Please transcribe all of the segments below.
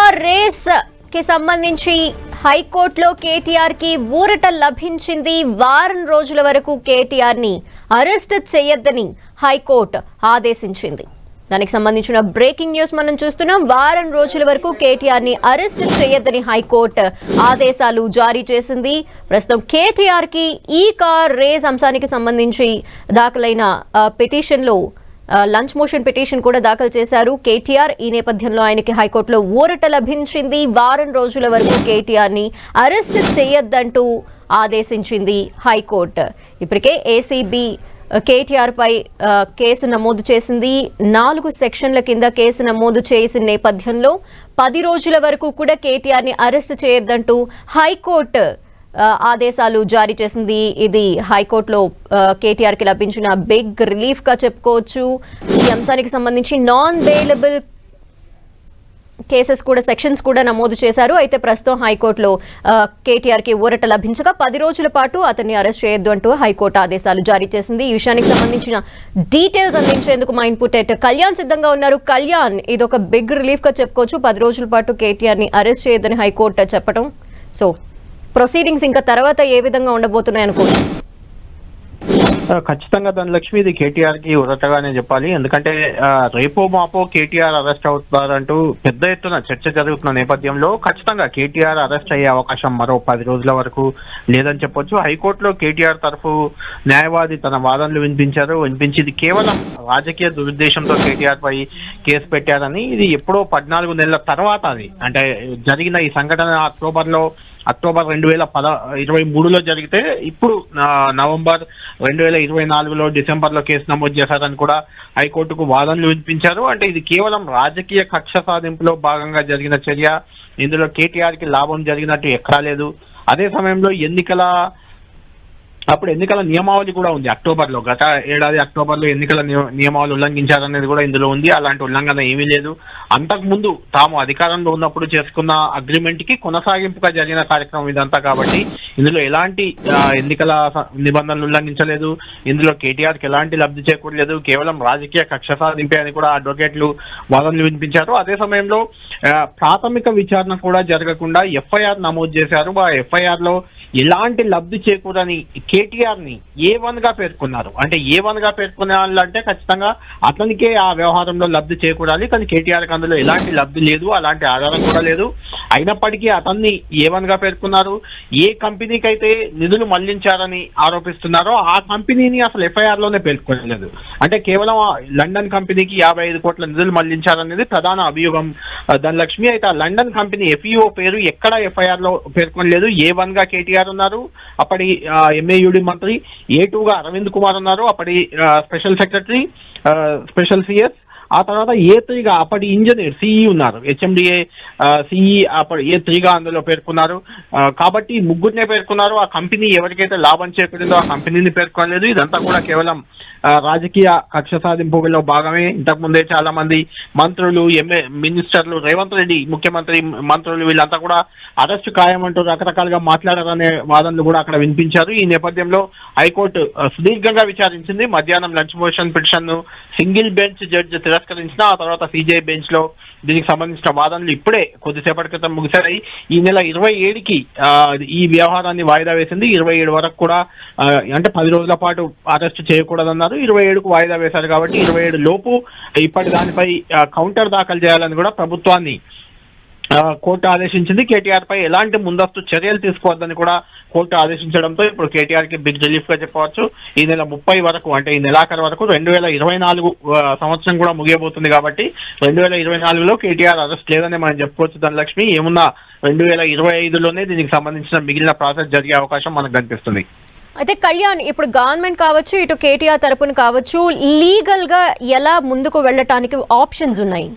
Car race కి సంబంధించి హైకోర్టులో కేటీఆర్ కి ఊరట లభించింది. వారం రోజుల వరకు కేటీఆర్ ని అరెస్ట్ చేయొద్దని హైకోర్టు ఆదేశించింది. దానికి సంబంధించిన బ్రేకింగ్ న్యూస్ మనం చూస్తున్నాం. వారం రోజుల వరకు కేటీఆర్ ని అరెస్ట్ చేయొద్దని హైకోర్టు ఆదేశాలు జారీ చేసింది. ప్రస్తుతం కేటీఆర్ కి ఈ కార్ రేస్ అంశానికి సంబంధించి దాఖలైన పిటిషన్లో లంచ్ మోషన్ పిటిషన్ కూడా దాఖలు చేశారు కేటీఆర్. ఈ నేపథ్యంలో ఆయనకి హైకోర్టులో ఊరట లభించింది. వారం రోజుల వరకు కేటీఆర్ ని అరెస్ట్ చేయొద్దంటూ ఆదేశించింది హైకోర్టు. ఇప్పటికే ఏసీబీ కేటీఆర్ పై కేసు నమోదు చేసింది. 4 సెక్షన్ల కింద కేసు నమోదు చేసిన నేపథ్యంలో 10 రోజుల వరకు కూడా కేటీఆర్ ని అరెస్ట్ చేయొద్దంటూ హైకోర్టు ఆదేశాలు జారీ చేసింది. ఇది హైకోర్టులో కేటీఆర్ కి లభించిన బిగ్ రిలీఫ్ గా చెప్పుకోవచ్చు. ఈ అంశానికి సంబంధించి నాన్ బెయిలబుల్ కేసెస్ కూడా సెక్షన్స్ కూడా నమోదు చేశారు. అయితే ప్రస్తుతం హైకోర్టులో కేటీఆర్ కి ఊరట లభించగా 10 రోజుల పాటు అతన్ని అరెస్ట్ చేయొద్దు అంటూ హైకోర్టు ఆదేశాలు జారీ చేసింది. ఈ విషయానికి సంబంధించిన డీటెయిల్స్ అందించేందుకు మా ఇన్పుట్ ఎడిటర్ కళ్యాణ్ సిద్ధంగా ఉన్నారు. కళ్యాణ్, ఇది ఒక బిగ్ రిలీఫ్ గా చెప్పుకోవచ్చు. 10 రోజుల పాటు కేటీఆర్ ని అరెస్ట్ చేయొద్దని హైకోర్టు చెప్పడం. సో ప్రొసీడింగ్స్ ఇంకా తర్వాత ఏ విధంగా ఉండబోతున్నాయి అనుకోండి? ఖచ్చితంగా ధనలక్ష్మి, ఇది కేటీఆర్ కి ఉరటగానే చెప్పాలి. ఎందుకంటే రేపో మాపో కేటీఆర్ అరెస్ట్ అవుతారంటూ పెద్ద ఎత్తున చర్చ జరుగుతున్న నేపథ్యంలో ఖచ్చితంగా కేటీఆర్ అరెస్ట్ అయ్యే అవకాశం మరో 10 రోజుల వరకు లేదని చెప్పొచ్చు. హైకోర్టులో కేటీఆర్ తరఫు న్యాయవాది తన వాదనలు వినిపించింది కేవలం రాజకీయ దురుద్దేశంతో కేటీఆర్ పై కేసు పెట్టారని. ఇది ఎప్పుడో 14 నెలల తర్వాత అది అంటే జరిగిన ఈ సంఘటన అక్టోబర్ 2023లో జరిగితే ఇప్పుడు నవంబర్ 2024లో డిసెంబర్లో కేసు నమోదు చేశారని కూడా హైకోర్టుకు వాదనలు వినిపించారు. అంటే ఇది కేవలం రాజకీయ కక్ష సాధింపులో భాగంగా జరిగిన చర్య. ఇందులో కేటీఆర్ కి లాభం జరిగినట్టు ఎక్కడా లేదు. అదే సమయంలో ఎన్నికల నియమావళి కూడా ఉంది. గత ఏడాది అక్టోబర్లో ఎన్నికల నియమావళి ఉల్లంఘించారనేది కూడా ఇందులో ఉంది. అలాంటి ఉల్లంఘన ఏమీ లేదు. అంతకుముందు తాము అధికారంలో ఉన్నప్పుడు చేసుకున్న అగ్రిమెంట్ కి కొనసాగింపుగా జరిగిన కార్యక్రమం ఇదంతా. కాబట్టి ఇందులో ఎలాంటి ఎన్నికల నిబంధనలు ఉల్లంఘించలేదు. ఇందులో కేటీఆర్ కి ఎలాంటి లబ్ధి చేకూరలేదు. కేవలం రాజకీయ కక్ష సాధింపే అని కూడా అడ్వకేట్లు వాదనలు వినిపించారు. అదే సమయంలో ప్రాథమిక విచారణ కూడా జరగకుండా ఎఫ్ఐఆర్ నమోదు చేశారు. ఆ ఎఫ్ఐఆర్ లో ఎలాంటి లబ్ధి చేకూరని కేటీఆర్ ని A1 గా పేర్కొన్నారు. అంటే A1 గా పేర్కొనాలంటే ఖచ్చితంగా అతనికే ఆ వ్యవహారంలో లబ్ధి చేకూరాలి. కానీ కేటీఆర్ కి అందులో ఎలాంటి లబ్ధి లేదు, అలాంటి ఆధారం కూడా లేదు. అయినప్పటికీ అతన్ని A1 గా పేర్కొన్నారు. ఏ కంపెనీకి అయితే నిధులు మళ్లించారని ఆరోపిస్తున్నారో ఆ కంపెనీని అసలు ఎఫ్ఐఆర్ లోనే పేర్కొనలేదు. అంటే కేవలం లండన్ కంపెనీకి 55 కోట్ల నిధులు మళ్లించారనేది ప్రధాన అభియోగం ధనలక్ష్మి. అయితే ఆ లండన్ కంపెనీ FEO పేరు ఎక్కడ ఎఫ్ఐఆర్ లో పేర్కొనలేదు. A1 గా కేటీఆర్ ఉన్నారు. అప్పటి MAUD మంత్రి. A2 గా అరవింద్ కుమార్ ఉన్నారు. అప్పటి స్పెషల్ సెక్రటరీ, స్పెషల్ CS. ఆ తర్వాత A3 గా అప్పటి ఇంజనీర్ CE ఉన్నారు. HMDA CE అప్పటి A3 గా అందులో పేర్కొన్నారు. కాబట్టి ముగ్గురినే పేర్కొన్నారు. ఆ కంపెనీ ఎవరికైతే లాభం చేకూరిందో ఆ కంపెనీని పేర్కొనలేదు. ఇదంతా కూడా కేవలం రాజకీయ కక్ష సాధింపులో భాగమే. ఇంతకుముందే చాలా మంది మంత్రులు, మినిస్టర్లు, రేవంత్ రెడ్డి ముఖ్యమంత్రి, మంత్రులు వీళ్ళంతా కూడా అరెస్టు ఖాయమంటూ రకరకాలుగా మాట్లాడారనే వాదనలు కూడా అక్కడ వినిపించారు. ఈ నేపథ్యంలో హైకోర్టు సుదీర్ఘంగా విచారించింది. మధ్యాహ్నం లంచ్ మోషన్ పిటిషన్ ను సింగిల్ బెంచ్ జడ్జి తిరస్కరించిన ఆ తర్వాత CJI బెంచ్ లో దీనికి సంబంధించిన వాదనలు ఇప్పుడే కొద్దిసేపటి క్రితం ముగిశాయి. ఈ నెల 27కి ఈ వ్యవహారాన్ని వాయిదా వేసింది. 27 వరకు కూడా అంటే 10 రోజుల పాటు అరెస్ట్ చేయకూడదన్నారు. 27కు వాయిదా వేశారు. కాబట్టి 27 లోపు ఇప్పటి దానిపై కౌంటర్ దాఖలు చేయాలని కూడా ప్రభుత్వాన్ని కోర్టు ఆదేశించింది. కేటీఆర్ పై ఎలాంటి ముందస్తు చర్యలు తీసుకోవద్దని కూడా కోర్టు ఆదేశించడంతో ఇప్పుడు కేటీఆర్ కి బిగ్ రిలీఫ్ గా చెప్పవచ్చు. ఈ నెల 30 వరకు అంటే ఈ నెలాఖరు వరకు 2024 సంవత్సరం కూడా ముగియబోతుంది. కాబట్టి 2024లో కేటీఆర్ అరెస్ట్ లేదని మనం చెప్పుకోవచ్చు ధనలక్ష్మి. ఏమున్నా 2025లోనే దీనికి సంబంధించిన మిగిలిన ప్రాసెస్ జరిగే అవకాశం మనకు కనిపిస్తుంది. అయితే కళ్యాణ్, ఇప్పుడు గవర్నమెంట్ కావచ్చు, ఇటు కేటీఆర్ తరపున కావచ్చు, లీగల్ గా ఎలా ముందుకు వెళ్ళటానికి ఆప్షన్స్ ఉన్నాయి?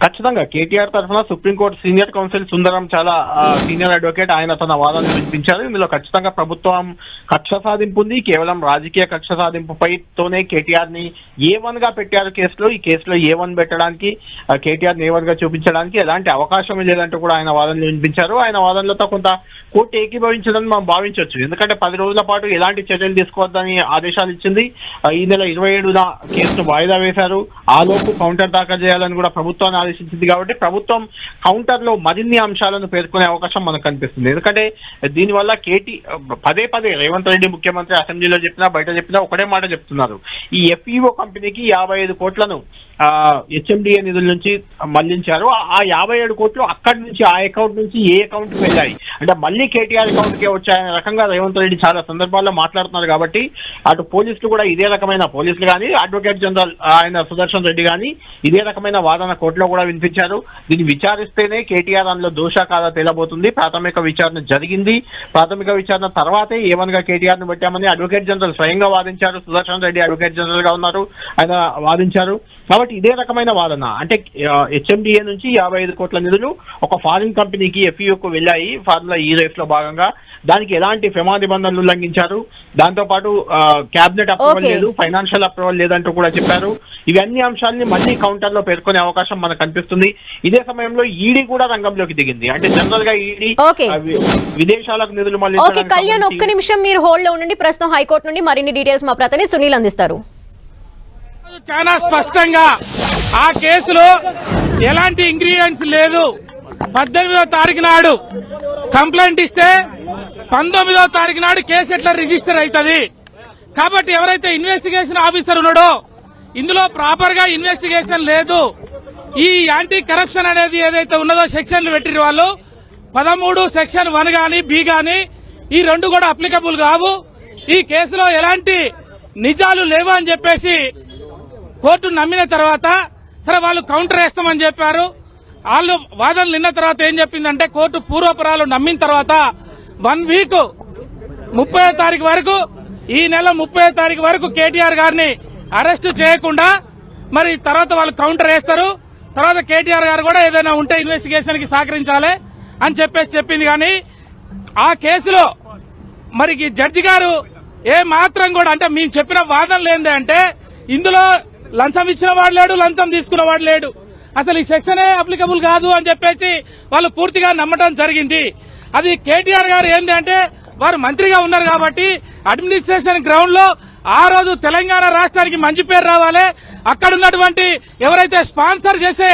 ఖచ్చితంగా కేటీఆర్ తరఫున సుప్రీంకోర్టు సీనియర్ కౌన్సిల్ సుందరం చాలా సీనియర్ అడ్వకేట్. ఆయన తన వాదనలు వినిపించారు. ఇందులో ఖచ్చితంగా ప్రభుత్వం కక్ష సాధింపు ఉంది. కేవలం రాజకీయ కక్ష సాధింపుపైతోనే కేటీఆర్ ని A1 గా పెట్టారు కేసులో. ఈ కేసులో A1 పెట్టడానికి, కేటీఆర్ ని A1 గా చూపించడానికి ఎలాంటి అవకాశం లేదంటూ కూడా ఆయన వాదనలు వినిపించారు. ఆయన వాదనలతో కొంత కోర్టు ఏకీభవించదని మనం భావించవచ్చు. ఎందుకంటే 10 రోజుల పాటు ఎలాంటి చర్యలు తీసుకోవద్దని ఆదేశాలు ఇచ్చింది. ఈ నెల 27న కేసును వాయిదా వేశారు. ఆలోపు కౌంటర్ దాఖలు చేయాలని కూడా ప్రభుత్వాన్ని ఆదేశించింది కాబట్టి ప్రభుత్వం కౌంటర్ లో మరిన్ని అంశాలను పేర్కొనే అవకాశం మనకు కనిపిస్తుంది. ఎందుకంటే దీనివల్ల పదే రేవంత్ రెడ్డి ముఖ్యమంత్రి అసెంబ్లీలో చెప్పినా బయట చెప్పినా ఒకటే మాట చెప్తున్నారు. ఈ FEO కంపెనీకి 55 కోట్లను HMDA నిధుల నుంచి మళ్లించారు. ఆ 57 కోట్లు అక్కడి నుంచి ఆ అకౌంట్ నుంచి ఏ అకౌంట్ కి వెళ్ళాయి అంటే మళ్ళీ KTR అకౌంట్ కే వచ్చాయనే రకంగా రేవంత్ రెడ్డి చాలా సందర్భాల్లో మాట్లాడుతున్నారు. కాబట్టి అటు పోలీసులు కూడా ఇదే రకమైన పోలీసులు కానీ అడ్వకేట్ జనరల్ ఆయన సుదర్శన్ రెడ్డి కానీ ఇదే రకమైన వాదన కోర్టులో కూడా వినిపించారు. దీన్ని విచారిస్తేనే KTR అందులో దోషా కాదా తేలబోతుంది. ప్రాథమిక విచారణ జరిగింది. ప్రాథమిక విచారణ తర్వాతే ఏమనగా KTR ను పెట్టామని అడ్వకేట్ జనరల్ స్వయంగా వాదించారు. సుదర్శన్ రెడ్డి అడ్వకేట్ జనరల్ గా ఉన్నారు, ఆయన వాదించారు. కాబట్టి ఇదే రకమైన వాదన అంటే HMDA నుంచి 55 కోట్ల నిధులు ఒక ఫారిన్ కంపెనీకి FEOకు వెళ్ళాయి ఫార్ములా ఈ రేస్ లో భాగంగా. దానికి ఎలాంటి ప్రమాణ నిబంధనలు ఉల్లంఘించారు, దాంతో పాటు క్యాబినెట్ అప్రూవల్ లేదు, ఫైనాన్షియల్ అప్రూవల్ లేదంటూ కూడా చెప్పారు. ఇవన్నీ అంశాలని మళ్ళీ కౌంటర్ లో పేర్కొనే అవకాశం మనకు కనిపిస్తుంది. ఇదే సమయంలో ఈడీ కూడా రంగంలోకి దిగింది. అంటే జనరల్ గా ఈడీ విదేశాలకు నిధులు మళ్ళీ. కళ్యాణ్ ఒక్క నిమిషం మీరు హోల్డ్ లో ఉండండి. ప్రస్తుతం హైకోర్టు నుండి మరిన్ని డీటెయిల్స్ మా ప్రతినిధి సునీల్ అందిస్తారు. చాలా స్పష్టంగా ఆ కేసులో ఎలాంటి ఇంగ్రీడియంట్స్ లేదు. 18వ తారీఖు నాడు కంప్లైంట్ ఇస్తే 19వ తారీఖు నాడు కేసు ఎట్లా రిజిస్టర్ అవుతుంది. కాబట్టి ఎవరైతే ఇన్వెస్టిగేషన్ ఆఫీసర్ ఉన్నాడో ఇందులో ప్రాపర్ గా ఇన్వెస్టిగేషన్ లేదు. ఈ యాంటీ కరప్షన్ అనేది ఏదైతే ఉన్నదో సెక్షన్లు పెట్టిన వాళ్ళు 13 సెక్షన్ 1 గాని బి గాని ఈ రెండు కూడా అప్లికబుల్ కావు. ఈ కేసులో ఎలాంటి నిజాలు లేవు అని చెప్పేసి కోర్టు నమ్మిన తర్వాత సరే వాళ్ళు కౌంటర్ వేస్తామని చెప్పారు. వాళ్ళు వాదనలు విన్న తర్వాత ఏం చెప్పిందంటే కోర్టు పూర్వపరాలు నమ్మిన తర్వాత 1 వీక్ 30వ తారీఖు వరకు ఈ నెల 30వ తారీఖు వరకు KTR గారిని అరెస్టు చేయకుండా మరి తర్వాత వాళ్ళు కౌంటర్ వేస్తారు. తర్వాత KTR గారు కూడా ఏదైనా ఉంటే ఇన్వెస్టిగేషన్ కి సహకరించాలి అని చెప్పింది. కానీ ఆ కేసులో మరి జడ్జి గారు ఏ మాత్రం కూడా అంటే మేము చెప్పిన వాదనలు ఏంది అంటే ఇందులో లంచం ఇచ్చిన వాడు లేడు, లంచం తీసుకున్న వాడు లేడు, అసలు ఈ సెక్షనే అప్లికబుల్ కాదు అని చెప్పేసి వాళ్ళు పూర్తిగా నమ్మటం జరిగింది. అది KTR గారు ఏంది అంటే వారు మంత్రిగా ఉన్నారు కాబట్టి అడ్మినిస్ట్రేషన్ గ్రౌండ్ లో ఆ రోజు తెలంగాణ రాష్ట్రానికి మంచి పేరు రావాలి, అక్కడ ఉన్నటువంటి ఎవరైతే స్పాన్సర్ చేసే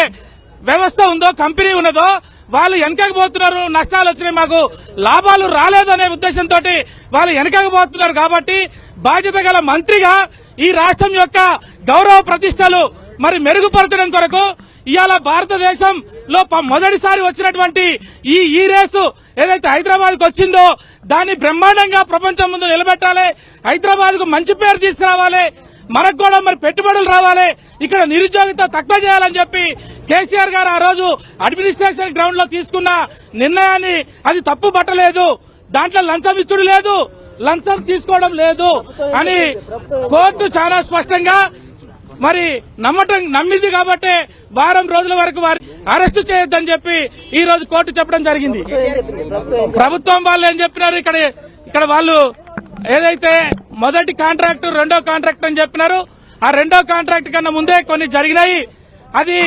వ్యవస్థ ఉందో కంపెనీ ఉన్నదో వాళ్ళు వెనకకపోతున్నారు, నష్టాలు వచ్చినాయి, మాకు లాభాలు రాలేదనే ఉద్దేశంతో వాళ్ళు వెనకకపోతున్నారు. కాబట్టి బాధ్యత గల మంత్రిగా ఈ రాష్ట్రం యొక్క గౌరవ ప్రతిష్టలు మరి మెరుగుపరచడం కొరకు ఇవాళ భారతదేశంలో మొదటిసారి వచ్చినటువంటి ఈ రేసు ఏదైతే హైదరాబాద్ కు వచ్చిందో దాన్ని బ్రహ్మాండంగా ప్రపంచం ముందు నిలబెట్టాలి, హైదరాబాద్ కు మంచి పేరు తీసుకురావాలి, మనకు కూడా మరి పెట్టుబడులు రావాలి, ఇక్కడ నిరుద్యోగిత తక్కువ చేయాలని చెప్పి KCR గారు ఆ రోజు అడ్మినిస్ట్రేషన్ గ్రౌండ్ లో తీసుకున్న నిర్ణయాన్ని అది తప్పు పట్టలేదు. దాంట్లో లంచం ఇచ్చుడు లేదు, లంచం తీసుకోవడం లేదు అని కోర్టు చాలా స్పష్టంగా మరి నమ్మింది. కాబట్టి వారం రోజుల వరకు వారి అరెస్టు చేయొద్దని చెప్పి ఈ రోజు కోర్టు చెప్పడం జరిగింది. ప్రభుత్వం వాళ్ళు ఏం చెప్పినారు, ఇక్కడ వాళ్ళు ఏదైతే మొదటి కాంట్రాక్ట్ రెండో కాంట్రాక్ట్ అని చెప్పినారు, ఆ రెండో కాంట్రాక్ట్ కన్నా ముందే కొన్ని జరిగినాయి, అది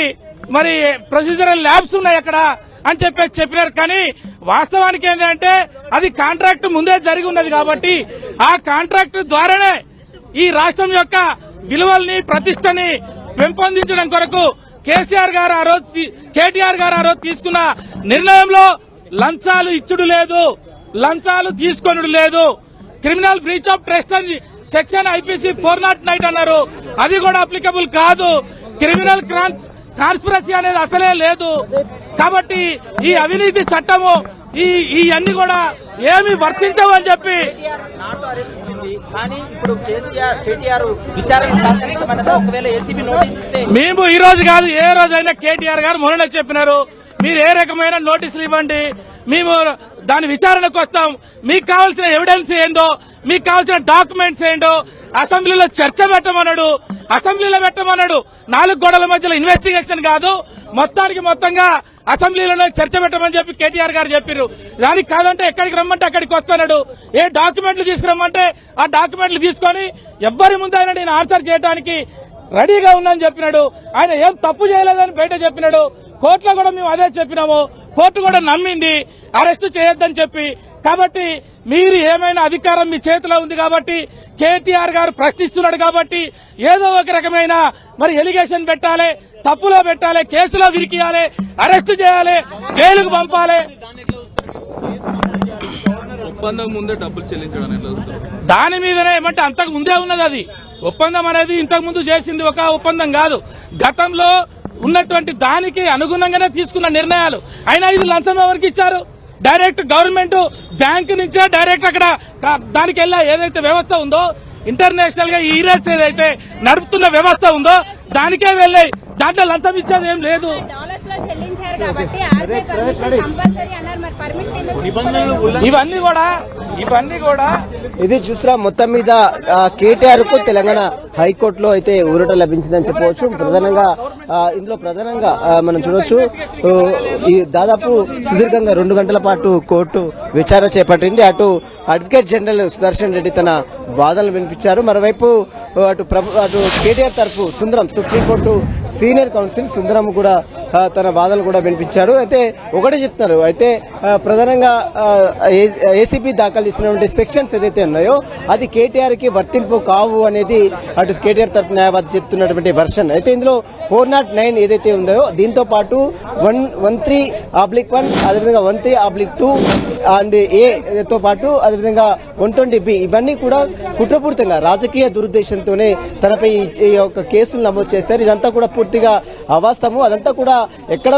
మరి ప్రొసీజరల్ ల్యాబ్స్ ఉన్నాయి అక్కడ అని చెప్పినారు. కానీ వాస్తవానికి ఏంటంటే అది కాంట్రాక్ట్ ముందే జరిగి ఉన్నది కాబట్టి ఆ కాంట్రాక్ట్ ద్వారానే ఈ రాష్ట్రం యొక్క విలువల్ని ప్రతిష్టని పెంపొందించడం కొరకు KTR గారు ఆ రోజు తీసుకున్న నిర్ణయంలో లంచాలు ఇచ్చుడు లేదు, లంచాలు తీసుకొనుడు లేదు. క్రిమినల్ బ్రీచ్ ఆఫ్ ట్రస్ట్ అని సెక్షన్ IPC 409 అన్నారు, అది కూడా అప్లికబుల్ కాదు. క్రిమినల్ కాన్స్పిరసీ అనేది అసలే లేదు. కాబట్టి ఈ అవినీతి చట్టము ఇవన్నీ కూడా ఏమి వర్తించవు అని చెప్పి మేము ఈ రోజు కాదు ఏ రోజైనా KTR గారు మొన్న చెప్పినారు, మీరు ఏ రకమైన నోటీసులు ఇవ్వండి, మేము దాని విచారణకు వస్తాం, మీకు కావాల్సిన ఎవిడెన్స్ ఏందో, మీకు కావాల్సిన డాక్యుమెంట్స్ ఏంటో అసెంబ్లీలో చర్చ పెట్టమన్నాడు. 4 గోడల మధ్యలో ఇన్వెస్టిగేషన్ కాదు, మొత్తంగా అసెంబ్లీలోనే చర్చ పెట్టమని చెప్పి KTR గారు చెప్పారు. దానికి కాదంటే ఎక్కడికి రమ్మంటే అక్కడికి వస్తున్నాడు, ఏ డాక్యుమెంట్లు తీసుకురమ్మంటే ఆ డాక్యుమెంట్లు తీసుకొని ఎవ్వరి ముందైనా నేను ఆన్సర్ చేయడానికి రెడీగా ఉన్నానని చెప్పినాడు. ఆయన ఏం తప్పు చేయలేదని బయట చెప్పినాడు. కోర్టులో కూడా మేము అదే చెప్పినాము, కోర్టు కూడా నమ్మింది, అరెస్టు చేయొద్దని చెప్పి. కాబట్టి మీరు ఏమైనా అధికారం మీ చేతిలో ఉంది కాబట్టి కేటీఆర్ గారు ప్రశ్నిస్తున్నాడు కాబట్టి ఏదో ఒక రకమైన మరి ఎలిగేషన్ పెట్టాలి, తప్పులో పెట్టాలి, కేసులో విరికియాలి, అరెస్టు చేయాలి, జైలుకు పంపాలి. ఒప్పందం ముందే డబ్బులు చెల్లించడం దాని మీదనే ఏమంటే అంతకు ముందే ఉన్నది. అది ఒప్పందం అనేది ఇంతకు ముందు చేసింది ఒక ఒప్పందం కాదు, గతంలో ఉన్నటువంటి దానికి అనుగుణంగానే తీసుకున్న నిర్ణయాలు. అయినా ఇది లంచం ఎవరికి ఇచ్చారు? డైరెక్ట్ గవర్నమెంట్ బ్యాంకు నుంచే డైరెక్ట్ అక్కడ దానికి వెళ్ళా ఏదైతే వ్యవస్థ ఉందో ఇంటర్నేషనల్ గా ఈ రేస్ ఏదైతే నడుపుతున్న వ్యవస్థ ఉందో దానికే వెళ్ళాయి. దాంట్లో లంచం ఇచ్చేది ఏం లేదు. ఇవన్నీ కూడా ఇది చూస్తున్నా మొత్తం మీద కేటీఆర్ కు తెలంగాణ హైకోర్టులో అయితే ఊరట లభించిందని చెప్పవచ్చు. ఇందులో ప్రధానంగా మనం చూడొచ్చు, ఈ దాదాపు సుదీర్ఘంగా 2 గంటల పాటు కోర్టు విచారణ చేపట్టింది. అటు అడ్వకేట్ జనరల్ సుదర్శన్ రెడ్డి తన వాదనలు వినిపించారు. మరోవైపు అటు కేటీఆర్ తరఫు సుందరం, సుప్రీంకోర్టు సీనియర్ కౌన్సిల్ సుందరం కూడా తన వాదనలు కూడా వినిపించారు. అయితే ఒకటే చెప్తున్నారు, అయితే ప్రధానంగా ఏసీబీ దాఖలు చేసినటువంటి సెక్షన్స్ ఏదైతే ఉన్నాయో అది కేటీఆర్ కి వర్తింపు కావు అనేది అటు కేటీఆర్ తరఫు న్యాయవాది చెప్తున్నటువంటి వర్షన్. అయితే ఇందులో 409 ఏదైతే ఉందో దీంతో పాటు 113/1 అదేవిధంగా 113/2 అండ్ ఏ తో పాటు అదేవిధంగా 120B ఇవన్నీ కూడా కుట్రపూరితంగా రాజకీయ దురుద్దేశంతోనే తనపై ఈ యొక్క కేసులు నమోదు చేశారు. ఇదంతా కూడా పూర్తిగా అవాస్తవము. అదంతా కూడా ఎక్కడ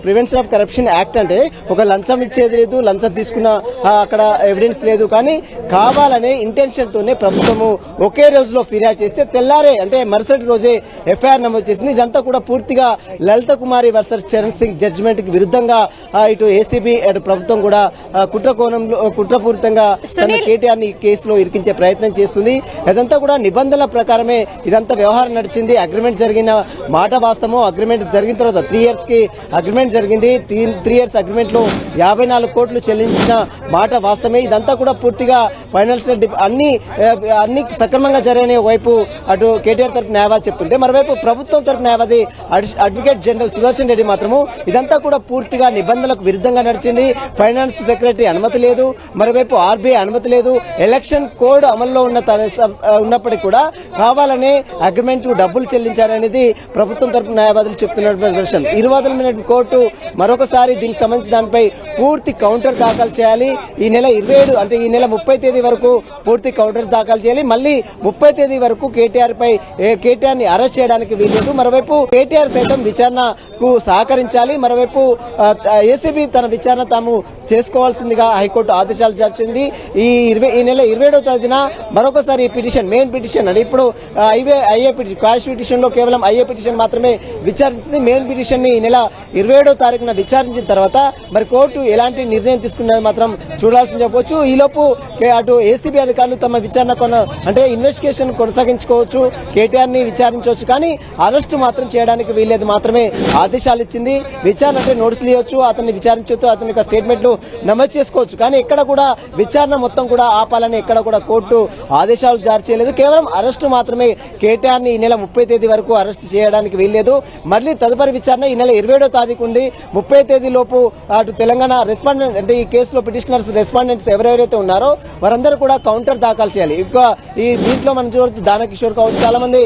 ప్రివెన్షన్ ఆఫ్ కరప్షన్ యాక్ట్ అంటే ఒక లంచం ఇచ్చేది లేదు, లంచం తీసుకున్న అక్కడ ఎవిడెన్స్ లేదు, కానీ కావాలనే ఇంటెన్షన్ తోనే ప్రభుత్వము ఒకే రోజులో ఫిర్యాదు చేస్తే తెల్లారే అంటే మరుసటి రోజే ఎఫ్ఐఆర్ నమోదు చేసింది. ఇదంతా కూడా పూర్తిగా లలిత కుమారి వర్సెస్ చరణ్ సింగ్ జడ్జిమెంట్ కి విరుద్ధంగా ఇటు ఏసీబీ అటు ప్రభుత్వం కూడా కుట్రపూరితంగా తన కేటీఆర్ ని కేసులో ఇరికించే ప్రయత్నం చేస్తుంది. అదంతా కూడా నిబంధనల ప్రకారమే ఇదంతా వ్యవహారం నడిచింది. అగ్రిమెంట్ జరిగిన మాట వాస్తవం. అగ్రిమెంట్ జరిగిన తర్వాత 3 years కి అగ్రిమెంట్ జరిగింది. 3 years అగ్రిమెంట్ లో 54 కోట్లు చెల్లించిన మాట వాస్తవమే. ఇదంతా కూడా పూర్తిగా ఫైనాన్షియల్ అన్ని సక్రమంగా జరిగిన వైపు అటు కేటీఆర్ తరఫు న్యాయవాది చెప్తుంటే, మరోవైపు ప్రభుత్వం తరఫు న్యాయవాది అడ్వకేట్ జనరల్ సుదర్శన్ రెడ్డి మాత్రము ఇదంతా కూడా పూర్తిగా నిబంధనలకు విరుద్ధంగా నడిచింది. ఫైనాన్స్ సెక్రటరీ అనుమతి లేదు, మరోవైపు ఆర్బీఐ అనుమతి లేదు, ఎలక్షన్ కోడ్ అమల్లో ఉన్నప్పటికీ కూడా కావాలనే అగ్రిమెంట్ డబ్బులు చెల్లించారనేది ప్రభుత్వం తరఫు న్యాయవాదులు చెప్తున్నటువంటి వెర్షన్. ఇరువాదుల కోర్టు మరొకసారి దీనికి సంబంధించి దానిపై పూర్తి కౌంటర్ దాఖలు చేయాలి. ఈ నెల 27 అంటే ఈ నెల 30 తేదీ వరకు పూర్తి కౌంటర్ దాఖలు చేయాలి. మళ్ళీ 30 తేదీ వరకు కేటీఆర్ ని అరెస్ట్ చేయడానికి వీల్లేదు. మరోవైపు కేటీఆర్ సైతం విచారణకు సహకరించాలి. మరోవైపు ఏసీబీ తన విచారణ తాము చేసుకోవాల్సిందిగా హైకోర్టు ఆదేశాలు చేసింది. ఈ నెల 27వ తేదీన మరొకసారి ఈ పిటిషన్ మెయిన్ పిటిషన్ అంటే ఇప్పుడు ఐఏ పిటిషన్ క్వాష్ పిటిషన్ లో కేవలం ఐఏ పిటిషన్ మాత్రమే విచారించింది. మెయిన్ పిటిషన్ ని ఈ నెల 27వ తారీఖున విచారించిన తర్వాత మరి కోర్టు ఎలాంటి నిర్ణయం తీసుకున్నది మాత్రం చూడాల్సింది చెప్పవచ్చు. ఈలోపు అటు ఏసీబీ అధికారులు తమ విచారణ అంటే ఇన్వెస్టిగేషన్ కొనసాగించుకోవచ్చు, కేటీఆర్ ని విచారించవచ్చు, కానీ అరెస్టు మాత్రం చేయడానికి వీల్లేదు మాత్రమే ఆదేశాలు ఇచ్చింది. విచారణ అంటే నోటీసులు ఇవ్వచ్చు, అతన్ని విచారించవచ్చు, అతని యొక్క స్టేట్మెంట్లు నమోదు చేసుకోవచ్చు, కానీ ఎక్కడ కూడా విచారణ మొత్తం కూడా ఆపాలని ఎక్కడ కూడా కోర్టు ఆదేశాలు జారీ చేయలేదు. కేవలం అరెస్టు మాత్రమే. కేటీఆర్ ని ఈ నెల 30 తేదీ వరకు అరెస్ట్ చేయడానికి వీల్లేదు. మళ్ళీ తదుపరి విచారణ ఈ నెల 27వ తారీఖు ఉంది. 30 తేదీ లోపు అటు తెలంగాణ రెస్పాండెంట్ అంటే ఈ కేసులో పిటిషనర్స్ రెస్పాండెంట్స్ ఎవరెవరైతే ఉన్నారో వారందరూ కూడా కౌంటర్ దాఖలు చేయాలి. ఇంకా ఈ దీంట్లో మనం చూడవచ్చు దానకిషోర్ కావచ్చు, చాలా మంది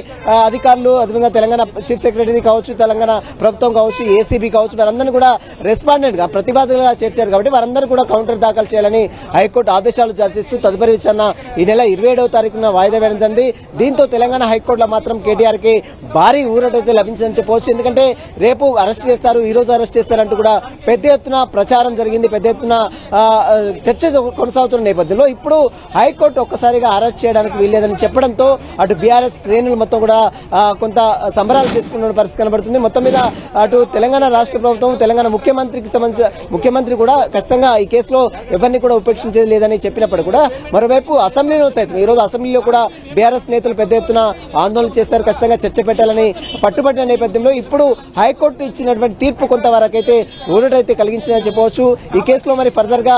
అధికారులు, అదేవిధంగా తెలంగాణ చీఫ్ సెక్రటరీ కావచ్చు, తెలంగాణ ప్రభుత్వం కావచ్చు, ఏసీబీ కావచ్చు, వారందరినీ కూడా రెస్పాండెంట్ గా ప్రతిపాదనగా చేర్చారు కాబట్టి వారందరూ కూడా కౌంటర్ దాఖలు చేయాలని హైకోర్టు ఆదేశాలు జారీ చేస్తూ తదుపరి విచారణ ఈ నెల 27వ తారీఖున వాయిదా వేయడం జరిగింది. దీంతో తెలంగాణ హైకోర్టులో మాత్రం కేటీఆర్ కి భారీ ఊరటైతే లభించిందని చెప్పవచ్చు. ఎందుకంటే రేపు అరెస్ట్ చేస్తారు, ఈ రోజు అరెస్ట్ చేస్తారంటూ కూడా పెద్ద ఎత్తున ప్రచారం జరిగింది, పెద్ద ఎత్తున చర్చ కొనసాగుతున్న నేపథ్యంలో ఇప్పుడు హైకోర్టు ఒక్కసారిగా అరెస్ట్ చేయడానికి వీల్లేదని చెప్పడంతో అటు బీఆర్ఎస్ శ్రేణులు మొత్తం కూడా కొంత సంబరాలు చేసుకున్న పరిస్థితి కనబడుతుంది. మొత్తం మీద అటు తెలంగాణ రాష్ట్ర ప్రభుత్వం, తెలంగాణ ముఖ్యమంత్రికి సంబంధించిన ముఖ్యమంత్రి కూడా ఖచ్చితంగా ఈ కేసులో ఎవరిని కూడా ఉపేక్షించేది లేదని చెప్పినప్పుడు కూడా మరోవైపు అసెంబ్లీలో సైతం ఈ రోజు అసెంబ్లీలో కూడా బీఆర్ఎస్ నేతలు పెద్ద ఎత్తున ఆందోళన చేస్తారు, ఖచ్చితంగా చర్చ పెట్టాలని పట్టుబట్టిన నేపథ్యంలో ఇప్పుడు హైకోర్టు ఇచ్చినటువంటి తీర్పు కొంతవరకు అయితే ఊరటైతే కలిగించిందని చెప్పవచ్చు. ఈ కేసులో మరి ఫర్దర్ గా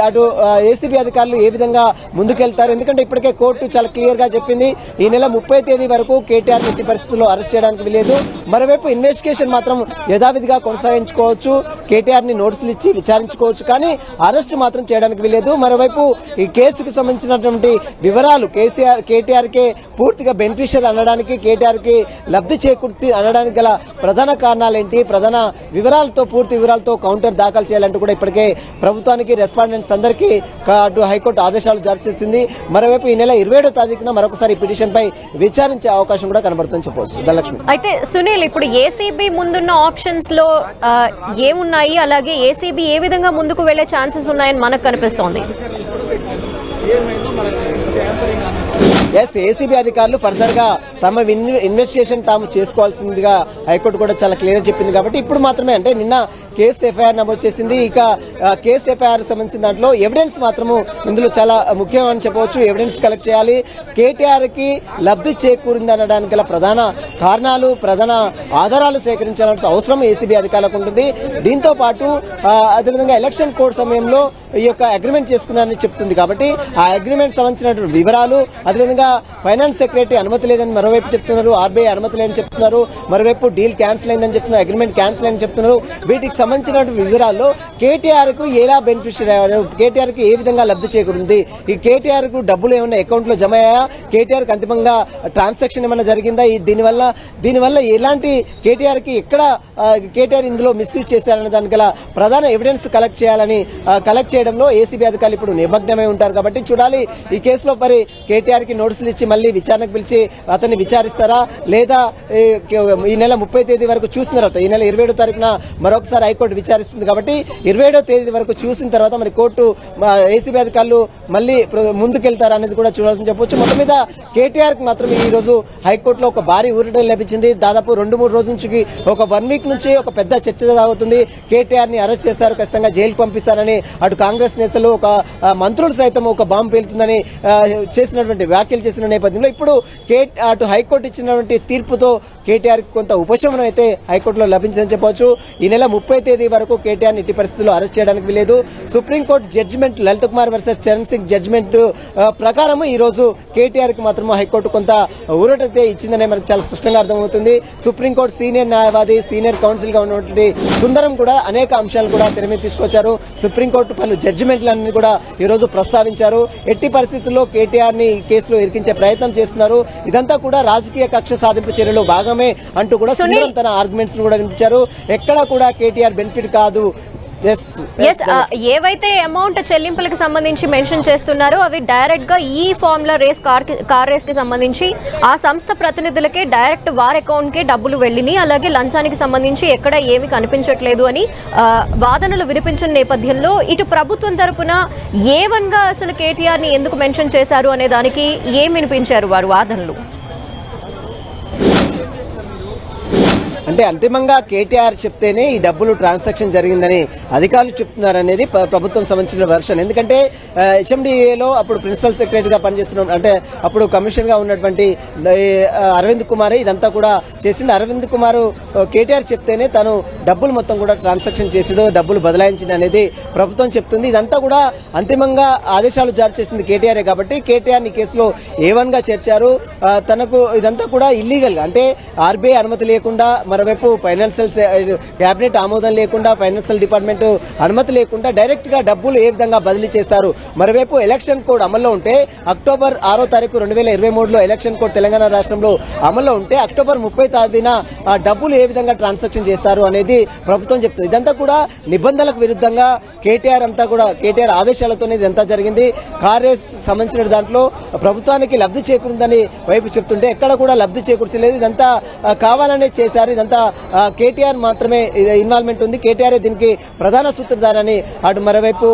అటు ఏసీబీ అధికారులు ఏ విధంగా ముందుకెళ్తారు, ఎందుకంటే ఇప్పటికే కోర్టు చాలా క్లియర్ గా చెప్పింది ఈ నెల 30వ తేదీ వరకు కేటీఆర్ ఎట్టి పరిస్థితుల్లో అరెస్ట్ చేయడానికి వీలేదు. మరోవైపు ఇన్వెస్టిగేషన్ మాత్రం యథావిధిగా కొనసాగించుకోవచ్చు, కేటీఆర్ ని నోటీసులు ఇచ్చి విచారించుకోవచ్చు, కానీ అరెస్ట్ మాత్రం చేయడానికి వీలేదు. మరోవైపు ఈ కేసుకు సంబంధించినటువంటి వివరాలు కేటీఆర్ కే పూర్తిగా బెనిఫిషియల్ అనడానికి, కేటీఆర్ కి లబ్ధి చేకూర్తి అనడానికి గల ప్రధాన కారణాలేంటి, ప్రధాన వివరాలతో పూర్తి వివరాలతో కౌంటర్ దాఖలు చేయాలంటూ కూడా ఇప్పటికే ప్రభుత్వానికి రెస్పాండెంట్స్ అందరికీ అటు హైకోర్టు ఆదేశాలు జారీ చేసింది. మరోవైపు ఈ నెల 27వ తారీఖున మరొకసారి పిటిషన్ పై విచారించే అవకాశం కూడా కనబడుతుందని చెప్పవచ్చు. ధనలక్ష్మి. అయితే సునీల్, ఇప్పుడు ఏసీబీ ముందున్న ఆప్షన్స్ లో ఏమున్నాయి, అలాగే ఏసీబీ ఏ విధంగా ముందుకు వెళ్లే ఛాన్సెస్ ఉన్నాయని మనకు కనిపిస్తోంది? ఏసీబీ అధికారులు ఫర్దర్ గా తమ ఇన్వెస్టిగేషన్ తాము చేసుకోవాల్సిందిగా హైకోర్టు కూడా చాలా క్లియర్ చెప్పింది. కాబట్టి ఇప్పుడు మాత్రమే, అంటే నిన్న కేసు ఎఫ్ఐఆర్ నమోదు చేసింది. ఇక కేసు ఎఫ్ఐఆర్ సంబంధించిన దాంట్లో ఎవిడెన్స్ మాత్రము ఇందులో చాలా ముఖ్యం అని చెప్పవచ్చు. ఎవిడెన్స్ కలెక్ట్ చేయాలి, కేటీఆర్ కి లబ్ధి చేకూరింది అనడానికి గల ప్రధాన కారణాలు, ప్రధాన ఆధారాలు సేకరించాల్సిన అవసరం ఏసీబీ అధికారులకు ఉంటుంది. దీంతో పాటు అదేవిధంగా ఎలక్షన్ కోడ్ సమయంలో ఈ యొక్క అగ్రిమెంట్ చేసుకున్నారని చెప్తుంది. కాబట్టి ఆ అగ్రిమెంట్ సంబంధించిన వివరాలు, అదేవిధంగా ఫైనాన్స్ సెక్రటరీ అనుమతి లేదని మరోవైపు చెప్తున్నారు, ఆర్బీఐ అనుమతి లేదని చెప్తున్నారు, మరోవైపు డీల్ క్యాన్సిల్ అయిందని చెప్తున్నారు, అగ్రిమెంట్ క్యాన్సిల్ అని చెప్తున్నారు. వీటికి సంబంధించిన వివరాల్లో కేటీఆర్ కు ఎలా బెనిఫిషియరీ అయ్యారు, కేటీఆర్ కి ఏ విధంగా లబ్ధి చేకూరింది, ఈ కేటీఆర్ కు డబ్బులు ఏమైనా అకౌంట్ లో జమ అయ్యాయా, కేటీఆర్ కి అంతిమంగా ట్రాన్సాక్షన్ ఏమైనా జరిగిందా, దీనివల్ల ఎలాంటి కేటీఆర్ కి ఎక్కడ కేటీఆర్ ఇందులో మిస్యూజ్ చేశారనే దానికి గల ప్రధాన ఎవిడెన్స్ కలెక్ట్ చేయడంలో ఏసీబీ అధికారులు ఇప్పుడు నిమగ్నమై ఉంటారు. కాబట్టి చూడాలి ఈ కేసులో మరి కేటీఆర్ కి నోటీసులు ఇచ్చి మళ్ళీ విచారణకు పిలిచి అతన్ని విచారిస్తారా, లేదా ఈ నెల 30వ తేదీ వరకు చూసిన తర్వాత, ఈ నెల 27వ తారీఖున మరొకసారి హైకోర్టు విచారిస్తుంది. కాబట్టి 27వ తేదీ వరకు చూసిన తర్వాత మరి కోర్టు ఏసీబీ అధికారులు మళ్ళీ ముందుకెళ్తారా అనేది కూడా చూడాల్సి చెప్పొచ్చు. మొత్తం మీద కేటీఆర్ కి మాత్రం ఈ రోజు హైకోర్టులో ఒక భారీ ఊరట లభించింది. దాదాపు 2-3 రోజుల నుంచి ఒక 1 వీక్ నుంచి ఒక పెద్ద చర్చ సాగుతుంది. కేటీఆర్ ని అరెస్ట్ చేస్తారు, ఖచ్చితంగా జైలుకు పంపిస్తారని అటు కాంగ్రెస్ నేతలు, ఒక మంత్రులు సైతం ఒక బాంబు పేలుతుందని చేసినటువంటి వ్యాఖ్యలు చేసిన నేపథ్యంలో ఇప్పుడు అటు హైకోర్టు ఇచ్చినటువంటి తీర్పుతో కేటీఆర్ కొంత ఉపశమనం అయితే హైకోర్టులో లభించిందని చెప్పవచ్చు. ఈ నెల 30వ తేదీ వరకు కేటీఆర్ ఎట్టి పరిస్థితుల్లో అరెస్ట్ చేయడానికి వీలేదు. Supreme court judgment Lalit Kumar versus Charan Singh judgment ప్రకారం ఈ రోజు కేటీఆర్ కి మాత్రం హైకోర్టు కొంత ఊరటైతే ఇచ్చిందనే మనకు చాలా స్పష్టంగా అర్థమవుతుంది. సుప్రీంకోర్టు సీనియర్ న్యాయవాది, సీనియర్ కౌన్సిల్ గా ఉన్నటువంటి సుందరం కూడా అనేక అంశాలు కూడా తెర మీద తీసుకొచ్చారు. సుప్రీంకోర్టు పలు జడ్జిమెంట్లన్నీ కూడా ఈ రోజు ప్రస్తావించారు. ఎట్టి పరిస్థితుల్లో కేటీఆర్ ని కేసులో ఇరికించే ప్రయత్నం చేస్తున్నారు, ఇదంతా కూడా రాజకీయ కక్ష సాధింపు చర్యలో భాగమే అంటూ కూడా సుందరం తన ఆర్గ్యుమెంట్స్ కూడా వినిపించారు. ఎక్కడా కూడా కేటీఆర్ బెనిఫిట్ కాదు. ఏవైతే అమౌంట్ చెల్లింపులకు సంబంధించి మెన్షన్ చేస్తున్నారో అవి డైరెక్ట్ గా ఈ ఫార్ములా రేస్ కార్ రేస్ కి సంబంధించి ఆ సంస్థ ప్రతినిధులకే డైరెక్ట్ వారి అకౌంట్ కి డబ్బులు వెళ్ళినాయి. అలాగే లంచానికి సంబంధించి ఎక్కడ ఏమి కనిపించట్లేదు అని వాదనలు వినిపించిన నేపథ్యంలో ఇటు ప్రభుత్వం తరపున A1 గా అసలు కేటీఆర్ ని ఎందుకు మెన్షన్ చేశారు అనే దానికి ఏం వినిపించారు వారు వాదనలు? అంటే అంతిమంగా కేటీఆర్ చెప్తేనే ఈ డబ్బులు ట్రాన్సాక్షన్ జరిగిందని అధికారులు చెప్తున్నారనేది ప్రభుత్వం సంబంధించిన వెర్షన్. ఎందుకంటే హెచ్ఎండిఏలో అప్పుడు ప్రిన్సిపల్ సెక్రటరీగా పనిచేస్తున్న, అంటే అప్పుడు కమిషనర్ గా ఉన్నటువంటి అరవింద్ కుమార్ ఇదంతా కూడా చేసింది. అరవింద్ కుమార్ కేటీఆర్ చెప్తేనే తను డబ్బులు మొత్తం కూడా ట్రాన్సాక్షన్ చేసాడు, డబ్బులు బదలాయించింది అనేది ప్రభుత్వం చెప్తుంది. ఇదంతా కూడా అంతిమంగా ఆదేశాలు జారీ చేసింది కేటీఆర్ కాబట్టి కేటీఆర్ ని కేసులో A1 గా చేర్చారు. తనకు ఇదంతా కూడా ఇల్లీగల్ గా, అంటే ఆర్బీఐ అనుమతి లేకుండా, మరోవైపు ఫైనాన్షియల్ క్యాబినెట్ ఆమోదం లేకుండా, ఫైనాన్షియల్ డిపార్ట్మెంట్ అనుమతి లేకుండా డైరెక్ట్ గా డబ్బులు ఏ విధంగా బదిలీ చేస్తారు. మరోవైపు ఎలక్షన్ కోడ్ అమల్లో ఉంటే అక్టోబర్ 6వ తారీఖు 2023లో ఎలక్షన్ కోడ్ తెలంగాణ రాష్ట్రంలో అమల్లో ఉంటే అక్టోబర్ 30వ తేదీన డబ్బులు ఏ విధంగా ట్రాన్సాక్షన్ చేస్తారు అనేది ప్రభుత్వం చెప్తుంది. ఇదంతా కూడా నిబంధనలకు విరుద్ధంగా కేటీఆర్ ఆదేశాలతోనే ఇదంతా జరిగింది. కాంగ్రెస్ సంబంధించిన దాంట్లో ప్రభుత్వానికి లబ్ధి చేకూరిందని వైపు చెప్తుంటే ఎక్కడ కూడా లబ్ధి చేకూర్చలేదు. ఇదంతా కావాలనే చేశారు. ఇదంతా కేటీఆర్ మాత్రమే ఇన్వాల్వ్మెంట్ ఉంది, కేటీఆర్ దీనికి ప్రధాన సూత్రధారని అటు మరోవైపు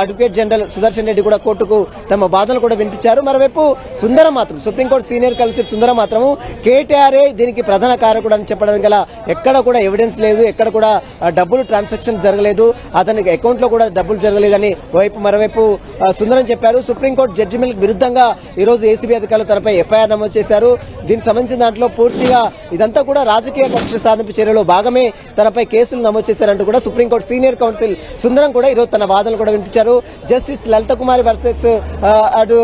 అడ్వకేట్ జనరల్ సుదర్శన్ రెడ్డి కూడా కోర్టుకు తమ బాధలు కూడా వినిపించారు. మరోవైపు సుందరం మాత్రం, సుప్రీంకోర్టు సీనియర్ కౌన్సిల్ సుందరం మాత్రము కేటీఆర్ఏ దీనికి ప్రధాన కారకుడు అని చెప్పడానికి గల ఎక్కడ కూడా ఎవిడెన్స్ లేదు, ఎక్కడ కూడా డబ్బులు ట్రాన్సాక్షన్ జరగలేదు, అతనికి అకౌంట్ లో కూడా డబ్బులు జరగలేదని మరోవైపు సుందరం చెప్పారు. సుప్రీంకోర్టు జడ్జిమెంట్ విరుద్ధంగా ఈ రోజు ఏసీబీ అధికారులు తనపై ఎఫ్ఐఆర్ నమోదు చేశారు. దీనికి సంబంధించిన దాంట్లో పూర్తిగా ఇదంతా కూడా రాజకీయ కక్ష సాధింపు చర్యలో భాగమే తనపై కేసులు నమోదు చేశారంటూ కూడా సుప్రీంకోర్టు సీనియర్ కౌన్సిల్ సుందరం కూడా ఈరోజు తన వాదనలు కూడా వినిపించారు. జస్టిస్ లలిత కుమారి వర్సెస్ అటు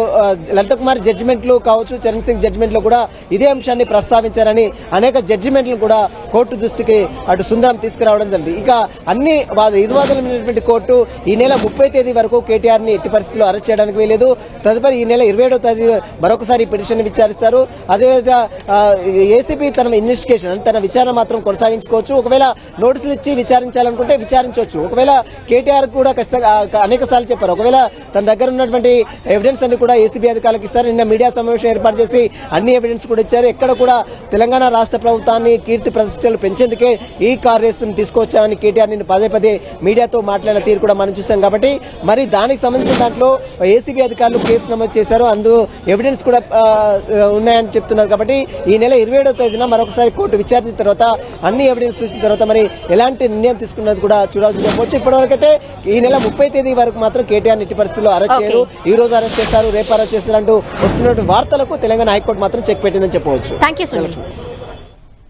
లలిత కుమారి జడ్జిమెంట్లు కావచ్చు, చరణ్ సింగ్ జడ్జిమెంట్ లో కూడా ఇదే అంశాన్ని ప్రస్తావించారని అనేక జడ్జిమెంట్లు కూడా కోర్టు దృష్టికి అటు సుందరం తీసుకురావడం జరిగింది. ఇక అన్ని ఇరువాదనమైనటువంటి కోర్టు ఈ నెల 30 తేదీ వరకు కేటీఆర్ ని ఎట్టి పరిస్థితుల్లో అరెస్ట్ చేయడానికి వీలేదు. తదుపరి ఈ నెల 27వ తేదీ మరొకసారి పిటిషన్ విచారిస్తారు. అదేవిధంగా ఏసీబీ తన ఇన్వెస్టిగేషన్ తన విచారణ మాత్రం కొనసాగించుకోవచ్చు. ఒకవేళ నోటీసులు ఇచ్చి విచారించాలనుకుంటే విచారించవచ్చు. ఒకవేళ కేటీఆర్ కూడా ఖచ్చితంగా అనేక సార్లు చెప్పారు, ఒకవేళ తన దగ్గర ఉన్నటువంటి ఎవిడెన్స్ అన్ని కూడా ఏసీబీ అధికారులకు ఇస్తారు. నిన్న మీడియా సమావేశం ఏర్పాటు చేసి అన్ని ఎవిడెన్స్ కూడా ఇచ్చారు. ఎక్కడ కూడా తెలంగాణ రాష్ట్ర ప్రభుత్వాన్ని కీర్తి ప్రతిష్టలు పెంచేందుకే ఈ కార్యక్రమం తీసుకొచ్చామని కేటీఆర్ నిన్ను పదే మీడియాతో మాట్లాడిన తీరు కూడా మనం చూసాం. కాబట్టి మరి దానికి సంబంధించిన దాంట్లో ఏసీబీ అధికారులు కేసు నమోదు చేశారు, అందులో ఎవిడెన్స్ కూడా ఉన్నాయని చెప్తున్నారు. కాబట్టి ఈ నెల 27వ తేదీన మరొకసారి కోర్టు విచారించిన తర్వాత అన్ని ఎవిడెన్స్ చూసిన తర్వాత మరి ఎలాంటి నిర్ణయం తీసుకున్నది కూడా చూడాల్సి చెప్పవచ్చు. ఇప్పటివరకైతే ఈ నెల 30 తేదీ వరకు మాత్రం కేటీఆర్ ఎట్టి పరిస్థితుల్లో అరెస్ట్ చేయరు. ఈ రోజు అరెస్ట్ చేస్తారు, రేపు అరెస్ట్ చేస్తారంటూ వస్తున్నటువంటి వార్తలకు తెలంగాణ హైకోర్టు మాత్రం చెక్ పెట్టిందని చెప్పవచ్చు. థాంక్యూ సునీల్.